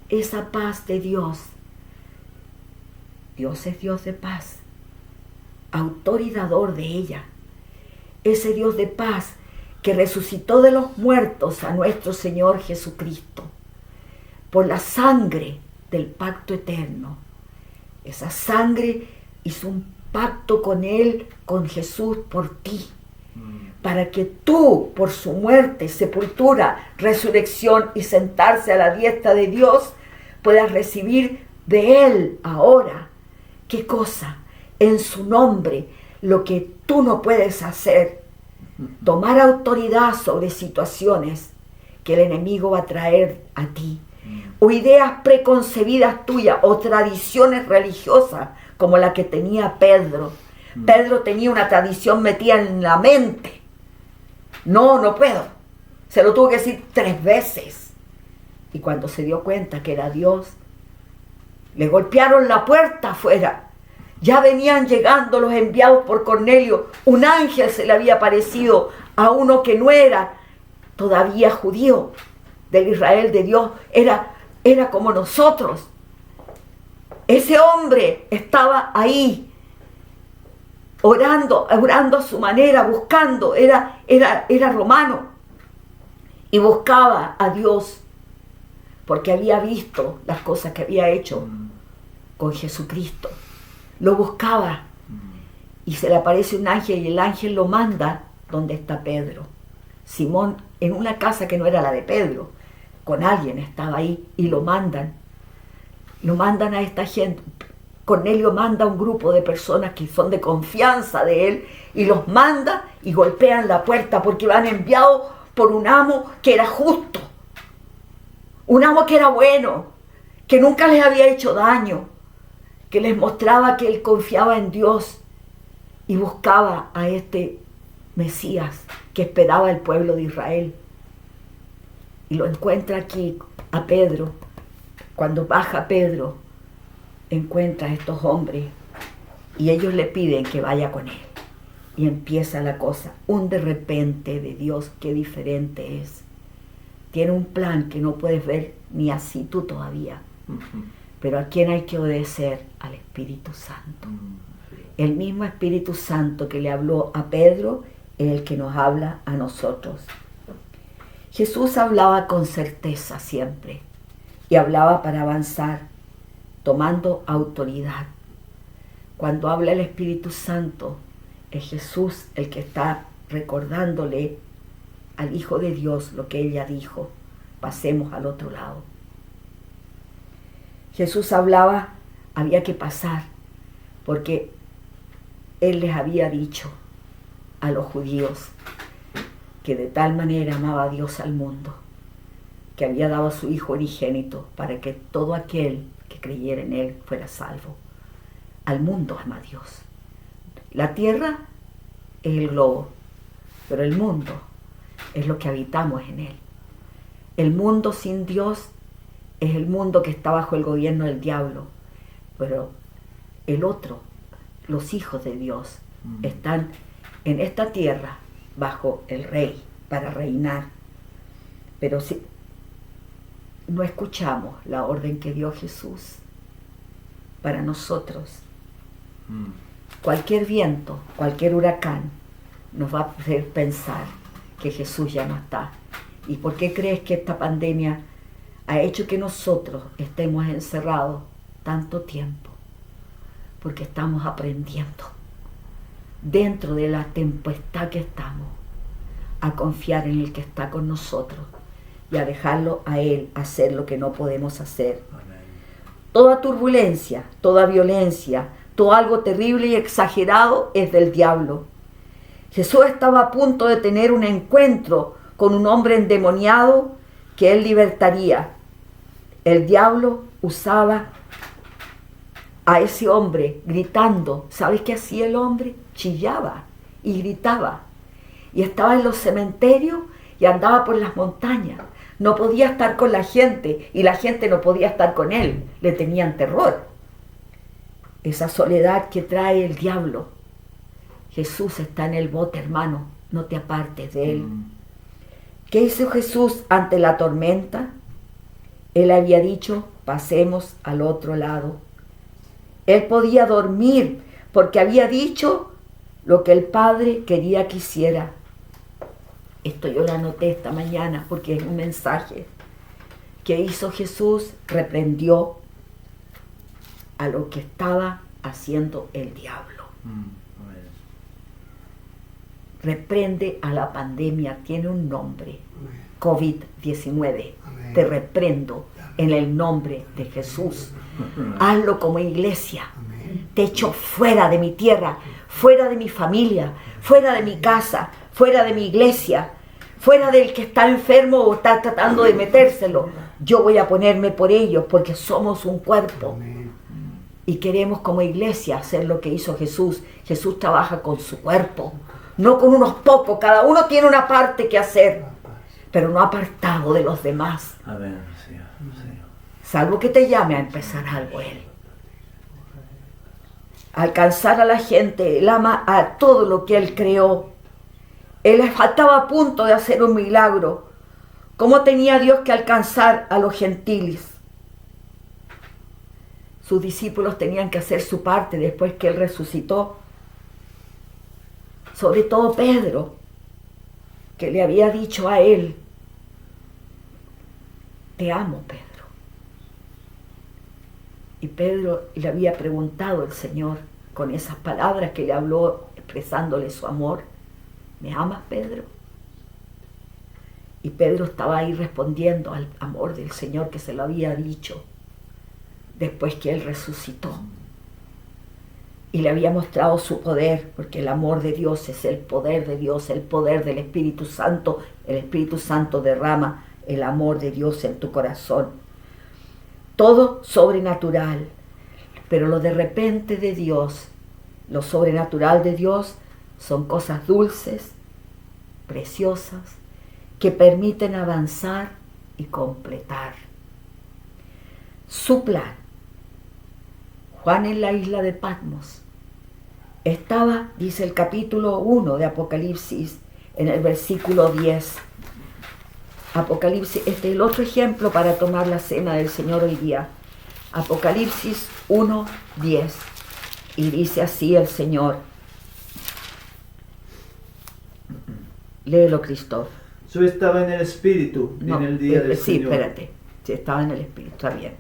esa paz de Dios. Dios es Dios de paz, autor y dador de ella. Ese Dios de paz que resucitó de los muertos a nuestro Señor Jesucristo por la sangre del pacto eterno. Esa sangre hizo un pacto con Él, con Jesús, por ti, para que tú, por su muerte, sepultura, resurrección y sentarse a la diestra de Dios, puedas recibir de Él ahora. ¿Qué cosa? En su nombre, lo que tú no puedes hacer. Tomar autoridad sobre situaciones que el enemigo va a traer a ti. O ideas preconcebidas tuyas, o tradiciones religiosas, como la que tenía Pedro. Pedro tenía una tradición metida en la mente. No puedo. Se lo tuvo que decir 3 veces. Y cuando se dio cuenta que era Dios, le golpearon la puerta afuera. Ya venían llegando los enviados por Cornelio. Un ángel se le había aparecido a uno que no era todavía judío, del Israel de Dios. Era como nosotros. Ese hombre estaba ahí, orando a su manera, buscando. Era romano y buscaba a Dios porque había visto las cosas que había hecho con Jesucristo. Lo buscaba y se le aparece un ángel y el ángel lo manda donde está Pedro. Simón, en una casa que no era la de Pedro, con alguien estaba ahí y lo mandan a esta gente. Cornelio manda a un grupo de personas que son de confianza de él y los manda y golpean la puerta porque van enviados por un amo que era justo, un amo que era bueno, que nunca les había hecho daño, que les mostraba que él confiaba en Dios y buscaba a este Mesías que esperaba el pueblo de Israel. Y lo encuentra aquí a Pedro. Cuando baja Pedro, encuentra a estos hombres y ellos le piden que vaya con él. Y empieza la cosa, un de repente de Dios, qué diferente es. Tiene un plan que no puedes ver ni así tú todavía. Pero ¿a quién hay que obedecer? Al Espíritu Santo. El mismo Espíritu Santo que le habló a Pedro es el que nos habla a nosotros. Jesús hablaba con certeza siempre y hablaba para avanzar, tomando autoridad. Cuando habla el Espíritu Santo, es Jesús el que está recordándole al Hijo de Dios lo que ella dijo. Pasemos al otro lado. Jesús hablaba, había que pasar, porque Él les había dicho a los judíos que de tal manera amaba a Dios al mundo, que había dado a su Hijo unigénito para que todo aquel que creyera en Él fuera salvo. Al mundo ama a Dios. La tierra es el globo, pero el mundo es lo que habitamos en él. El mundo sin Dios es el mundo que está bajo el gobierno del diablo, pero el otro, los hijos de Dios, están en esta tierra bajo el rey para reinar. Pero si no escuchamos la orden que dio Jesús para nosotros, cualquier viento, cualquier huracán nos va a hacer pensar que Jesús ya no está. ¿Y por qué crees que esta pandemia ha hecho que nosotros estemos encerrados tanto tiempo? Porque estamos aprendiendo, dentro de la tempestad que estamos, a confiar en el que está con nosotros y a dejarlo a Él hacer lo que no podemos hacer. Toda turbulencia, toda violencia, todo algo terrible y exagerado es del diablo. Jesús estaba a punto de tener un encuentro con un hombre endemoniado que Él libertaría. El diablo usaba a ese hombre gritando. ¿Sabes qué hacía el hombre? Chillaba y gritaba. Y estaba en los cementerios y andaba por las montañas. No podía estar con la gente y la gente no podía estar con él. Le tenían terror. Esa soledad que trae el diablo. Jesús está en el bote, hermano. No te apartes de él. ¿Qué hizo Jesús ante la tormenta? Él había dicho, pasemos al otro lado. Él podía dormir porque había dicho lo que el Padre quería que hiciera. Esto yo lo anoté esta mañana porque es un mensaje que hizo Jesús. Reprendió a lo que estaba haciendo el diablo. Reprende a la pandemia, tiene un nombre, COVID-19. Te reprendo en el nombre de Jesús. Hazlo como iglesia. Te echo fuera de mi tierra, fuera de mi familia, fuera de mi casa, fuera de mi iglesia, fuera del que está enfermo o está tratando de metérselo. Yo voy a ponerme por ellos porque somos un cuerpo. Y queremos como iglesia hacer lo que hizo Jesús. Jesús trabaja con su cuerpo, no con unos pocos. Cada uno tiene una parte que hacer, pero no apartado de los demás. Amén, Señor. Salvo que te llame a empezar algo Él. Alcanzar a la gente. Él ama a todo lo que Él creó. Él estaba a punto de hacer un milagro. ¿Cómo tenía Dios que alcanzar a los gentiles? Sus discípulos tenían que hacer su parte después que Él resucitó. Sobre todo Pedro, que le había dicho a Él: te amo, Pedro. Y Pedro le había preguntado al Señor con esas palabras que le habló expresándole su amor: ¿me amas, Pedro? Y Pedro estaba ahí respondiendo al amor del Señor que se lo había dicho después que Él resucitó. Y le había mostrado su poder, porque el amor de Dios es el poder de Dios, el poder del Espíritu Santo. El Espíritu Santo derrama el amor de Dios en tu corazón. Todo sobrenatural, pero lo de repente de Dios, lo sobrenatural de Dios, son cosas dulces, preciosas, que permiten avanzar y completar su plan. Juan en la isla de Patmos estaba, dice el capítulo 1 de Apocalipsis, en el versículo 10. Apocalipsis, este es el otro ejemplo para tomar la cena del Señor hoy día. Apocalipsis 1:10. Y dice así el Señor. Léelo, Cristóbal. Yo estaba en el Espíritu en el día del sí, Señor. espérate. Sí, estaba en el Espíritu, está bien.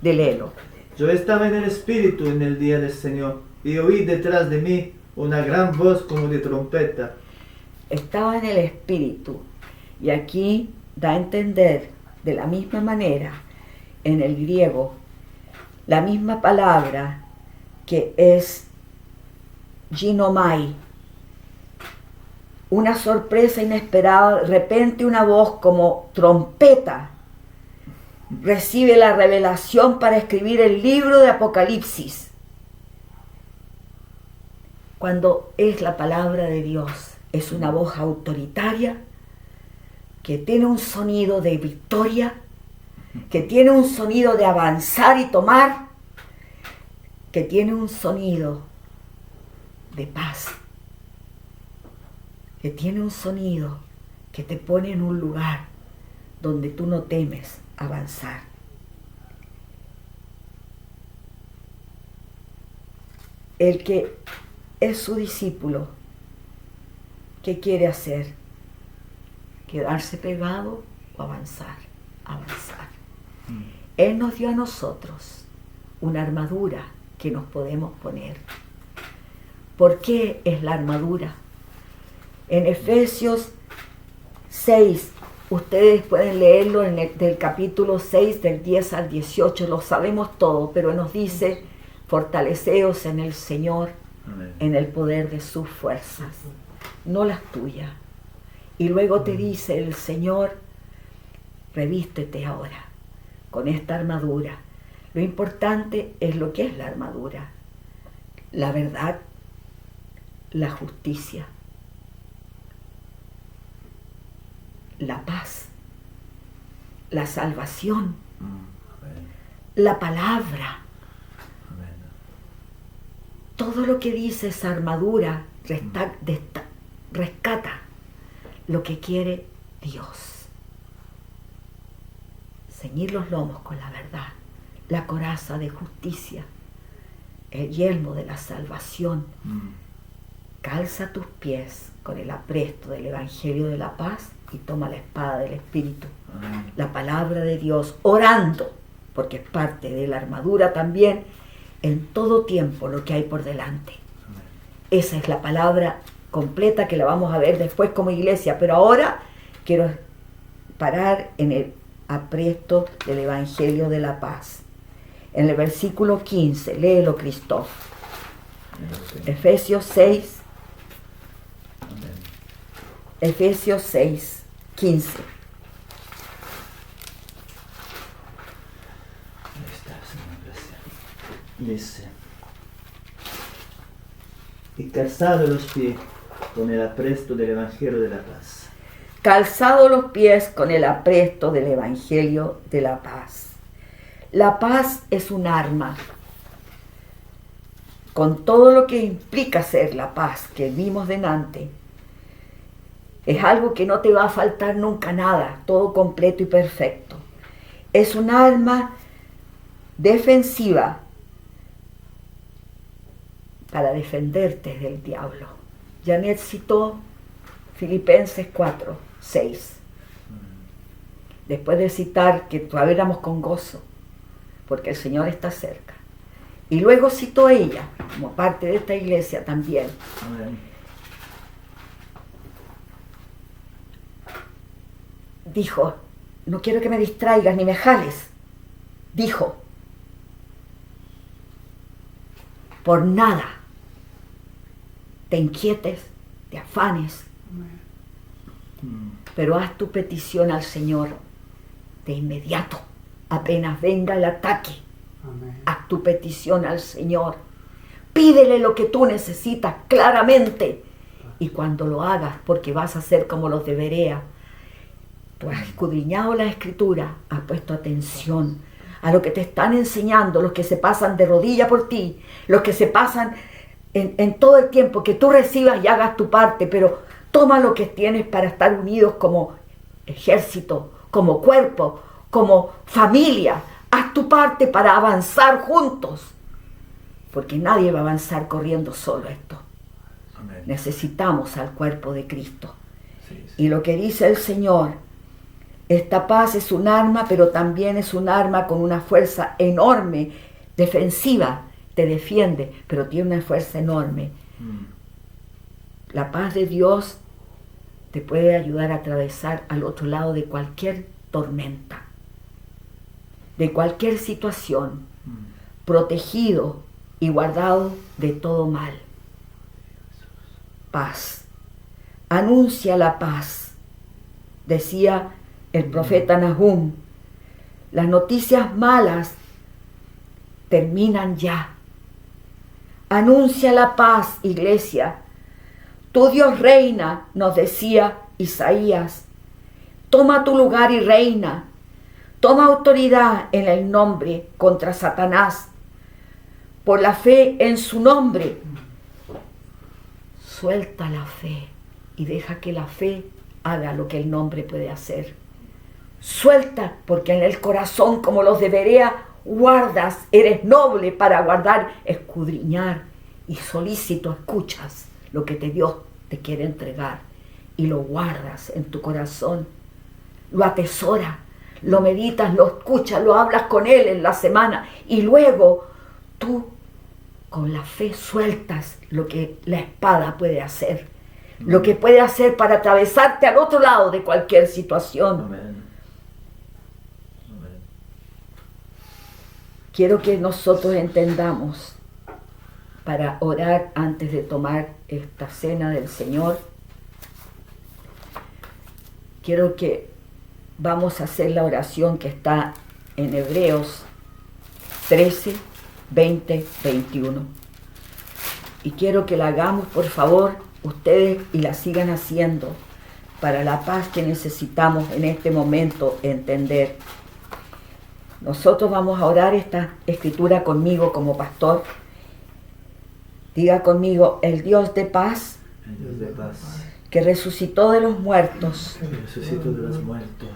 Léelo. Yo estaba en el Espíritu en el día del Señor y oí detrás de mí una gran voz como de trompeta. Estaba en el Espíritu. Y aquí da a entender de la misma manera en el griego la misma palabra que es ginomai. Una sorpresa inesperada, de repente una voz como trompeta recibe la revelación para escribir el libro de Apocalipsis. Cuando es la palabra de Dios, es una voz autoritaria que tiene un sonido de victoria, que tiene un sonido de avanzar y tomar, que tiene un sonido de paz, que tiene un sonido que te pone en un lugar donde tú no temes avanzar. El que es su discípulo, ¿qué quiere hacer? ¿Quedarse pegado o avanzar? Avanzar. Él nos dio a nosotros una armadura que nos podemos poner. ¿Por qué es la armadura? En Efesios 6, ustedes pueden leerlo del capítulo 6, del 10 al 18, lo sabemos todo, pero nos dice: fortaleceos en el Señor, Amén. en el poder de sus fuerzas, no las tuyas. Y luego te dice el Señor: revístete ahora con esta armadura. Lo importante es lo que es la armadura: la verdad, la justicia, la paz, la salvación, Amén. la palabra. Amén. Todo lo que dice esa armadura rescata lo que quiere Dios. Ceñir los lomos con la verdad, la coraza de justicia, el yelmo de la salvación. Calza tus pies con el apresto del Evangelio de la paz y toma la espada del Espíritu, la palabra de Dios, orando, porque es parte de la armadura también, en todo tiempo lo que hay por delante. Esa es la palabra completa que la vamos a ver después como iglesia, pero ahora quiero parar en el apresto del Evangelio de la paz. En el versículo 15, léelo, Cristóbal. Efesios 6, Efesios 6, 15. Dice: y calzado los pies con el apresto del Evangelio de la paz. Calzado los pies con el apresto del Evangelio de la paz. La paz es un arma, con todo lo que implica ser la paz que vimos delante. Es algo que no te va a faltar nunca nada, todo completo y perfecto. Es un arma defensiva para defenderte del diablo. Janet citó Filipenses 4, 6. Después de citar que todavía éramos con gozo, porque el Señor está cerca. Y luego citó ella, como parte de esta iglesia también. Amén. Dijo, no quiero que me distraigas ni me jales. Dijo, por nada te inquietes, te afanes, pero haz tu petición al Señor de inmediato, apenas venga el ataque. Amén. Haz tu petición al Señor, pídele lo que tú necesitas claramente, y cuando lo hagas, porque vas a ser como los de Berea, tú has escudriñado la Escritura, has puesto atención a lo que te están enseñando, los que se pasan de rodilla por ti, los que se pasan en todo el tiempo, que tú recibas y hagas tu parte, pero toma lo que tienes para estar unidos como ejército, como cuerpo, como familia. Haz tu parte para avanzar juntos, porque nadie va a avanzar corriendo solo esto. Amén. Necesitamos al cuerpo de Cristo. Sí, sí. Y lo que dice el Señor, esta paz es un arma, pero también es un arma con una fuerza enorme, defensiva, te defiende, pero tiene una fuerza enorme. La paz de Dios te puede ayudar a atravesar al otro lado de cualquier tormenta, de cualquier situación, protegido y guardado de todo mal. Paz. Anuncia la paz. Decía el profeta Nahum, las noticias malas terminan ya. Anuncia la paz, iglesia. Tu Dios reina, nos decía Isaías. Toma tu lugar y reina. Toma autoridad en el nombre contra Satanás. Por la fe en su nombre. Suelta la fe y deja que la fe haga lo que el nombre puede hacer. Suelta, porque en el corazón, como los de Berea, guardas, eres noble para guardar, escudriñar y solícito escuchas lo que Dios te quiere entregar y lo guardas en tu corazón, lo atesoras, lo meditas, lo escuchas, lo hablas con Él en la semana y luego tú con la fe sueltas lo que la espada puede hacer, lo que puede hacer para atravesarte al otro lado de cualquier situación. Amén. Quiero que nosotros entendamos, para orar antes de tomar esta cena del Señor, quiero que vamos a hacer la oración que está en Hebreos 13, 20, 21. Y quiero que la hagamos, por favor, ustedes, y la sigan haciendo, para la paz que necesitamos en este momento entender. Nosotros vamos a orar esta escritura conmigo como pastor. Diga conmigo, el Dios de paz, El Dios de paz, que resucitó de los muertos, el resucitó de los muertos,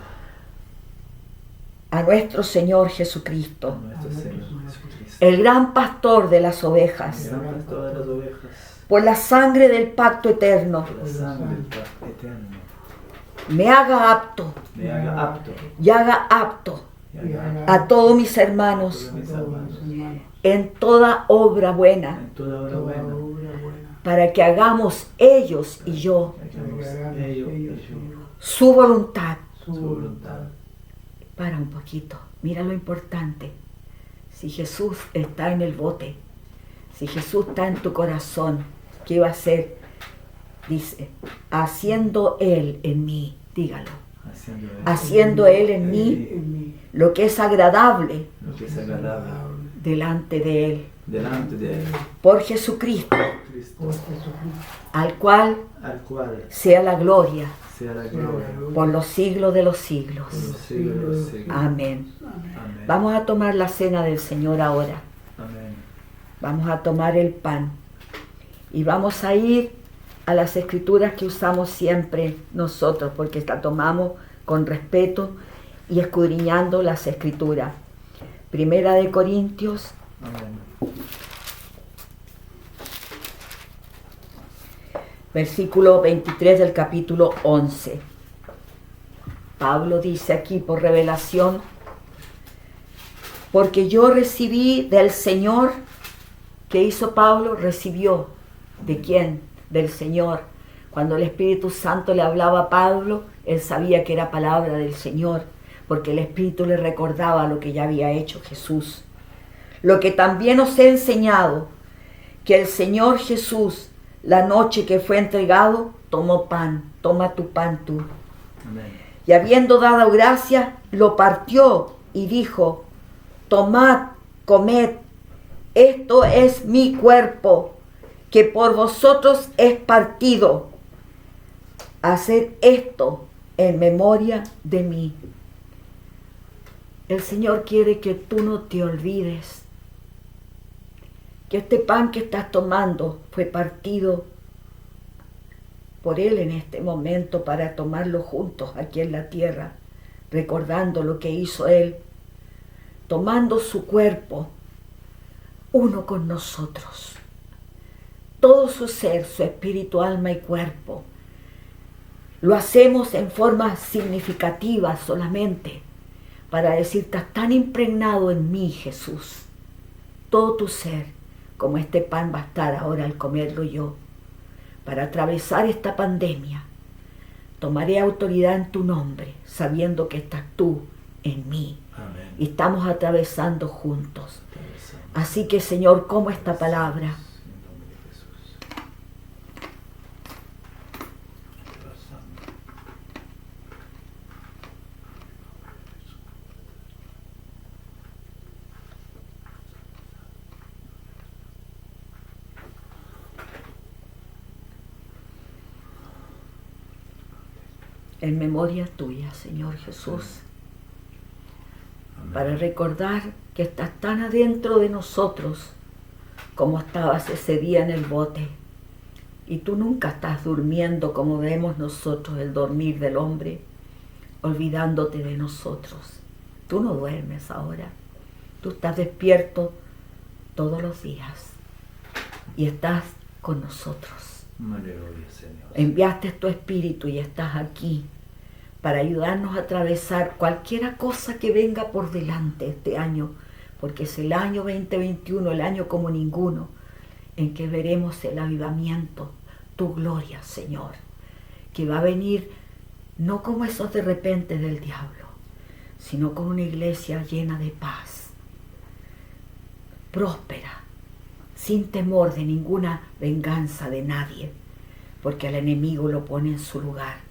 a nuestro Señor Jesucristo, nuestro Señor Jesucristo, el gran pastor de las el ovejas, gran pastor de las ovejas, por la sangre del pacto eterno, por la sangre del pacto eterno, me haga apto me haga apto y haga apto y haga a todos mis a hermanos todos mis hermanos en toda obra buena, en toda hora buena, para que hagamos ellos y yo hagamos ello y yo, su voluntad. su voluntad. Para un poquito, mira lo importante. Si Jesús está en el bote, si Jesús está en tu corazón, ¿qué va a hacer? Dice, haciendo Él en mí, dígalo, haciendo Él en mí lo que es agradable lo que es agradable delante de Él, delante de Él, por Jesucristo, Cristo, al cual al cual sea la gloria sea la gloria por los siglos de los por siglos. los siglos de los siglos. Amén. Amén. Vamos a tomar la cena del Señor ahora. Amén. Vamos a tomar el pan y vamos a ir a las escrituras que usamos siempre nosotros, porque la tomamos con respeto y escudriñando las escrituras. Primera de Corintios, Amén. versículo 23 del capítulo 11. Pablo dice aquí por revelación, porque yo recibí del Señor. ¿Qué hizo Pablo? Recibió. ¿De quién? Del Señor. Cuando el Espíritu Santo le hablaba a Pablo, él sabía que era palabra del Señor, porque el Espíritu le recordaba lo que ya había hecho Jesús. Lo que también os he enseñado, que el Señor Jesús, la noche que fue entregado, tomó pan. Toma tu pan tú. Amén. Y habiendo dado gracias, lo partió y dijo, tomad, comed, esto es mi cuerpo, que por vosotros es partido. Haced esto en memoria de mí. El Señor quiere que tú no te olvides que este pan que estás tomando fue partido por Él en este momento para tomarlo juntos aquí en la tierra, recordando lo que hizo Él, tomando su cuerpo, uno con nosotros. Todo su ser, su espíritu, alma y cuerpo. Lo hacemos en forma significativa solamente para decir, estás tan impregnado en mí, Jesús. Todo tu ser, como este pan va a estar ahora al comerlo yo, para atravesar esta pandemia. Tomaré autoridad en tu nombre, sabiendo que estás tú en mí. Amén. Y estamos atravesando juntos. Así que, Señor, como esta palabra, En nombre de Jesús. en memoria tuya, Señor Jesús, Amén. para recordar que estás tan adentro de nosotros como estabas ese día en el bote. Y tú nunca estás durmiendo como vemos nosotros el dormir del hombre, olvidándote de nosotros. Tú no duermes ahora. Tú estás despierto todos los días y estás con nosotros. Aleluya, Señor. Enviaste tu espíritu y estás aquí para ayudarnos a atravesar cualquier cosa que venga por delante este año, porque es el año 2021, el año como ninguno, en que veremos el avivamiento, tu gloria, Señor, que va a venir no como esos de repente del diablo, sino con una iglesia llena de paz, próspera, sin temor de ninguna venganza de nadie, porque al enemigo lo pone en su lugar,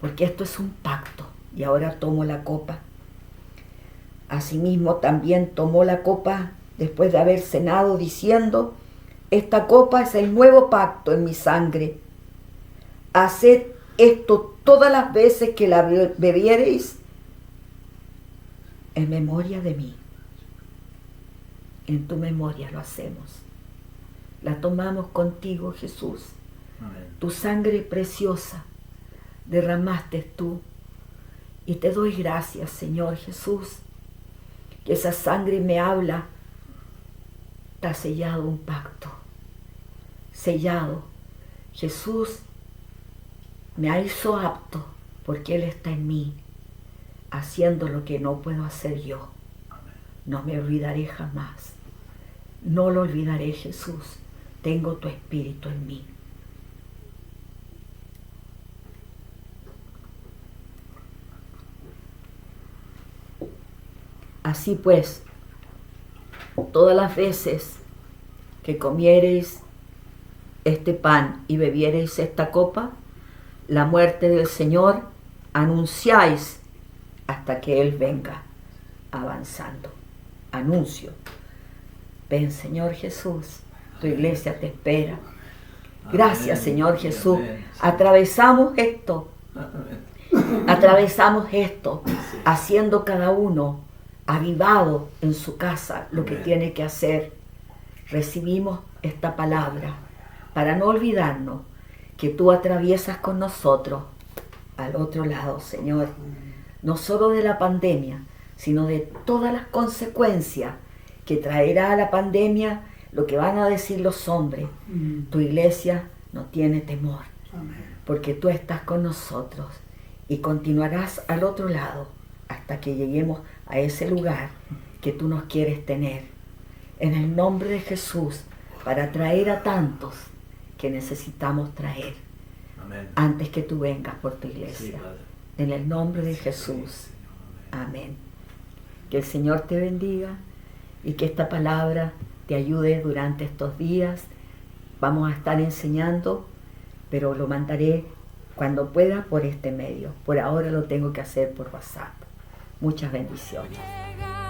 porque esto es un pacto. Y ahora tomo la copa. Asimismo también tomó la copa después de haber cenado, diciendo, esta copa es el nuevo pacto en mi sangre. Haced esto todas las veces que la bebiereis en memoria de mí. En tu memoria lo hacemos. La tomamos contigo, Jesús. Amén. Tu sangre preciosa derramaste tú Y te doy gracias, Señor Jesús, que esa sangre me habla. Está sellado un pacto, sellado. Jesús me ha hizo apto porque Él está en mí, haciendo lo que no puedo hacer yo. No me olvidaré jamás. No lo olvidaré, Jesús. Tengo tu espíritu en mí. Así pues, todas las veces que comiereis este pan y bebiereis esta copa, la muerte del Señor anunciáis hasta que Él venga, avanzando. Anuncio. Ven, Señor Jesús, tu iglesia te espera. Gracias, Señor Jesús. Atravesamos esto. Atravesamos esto, haciendo cada uno avivado en su casa lo que tiene que hacer. Recibimos esta palabra para no olvidarnos que tú atraviesas con nosotros al otro lado, Señor, no solo de la pandemia, sino de todas las consecuencias que traerá la pandemia, lo que van a decir los hombres. Tu iglesia no tiene temor, porque tú estás con nosotros y continuarás al otro lado hasta que lleguemos a ese lugar que tú nos quieres tener. En el nombre de Jesús, para traer a tantos que necesitamos traer. Amén. Antes que tú vengas por tu iglesia. Sí, Padre. En el nombre de Jesús. Amén. Que el Señor te bendiga y que esta palabra te ayude durante estos días. Vamos a estar enseñando, pero lo mandaré cuando pueda por este medio. Por ahora lo tengo que hacer por WhatsApp. Muchas bendiciones. Llega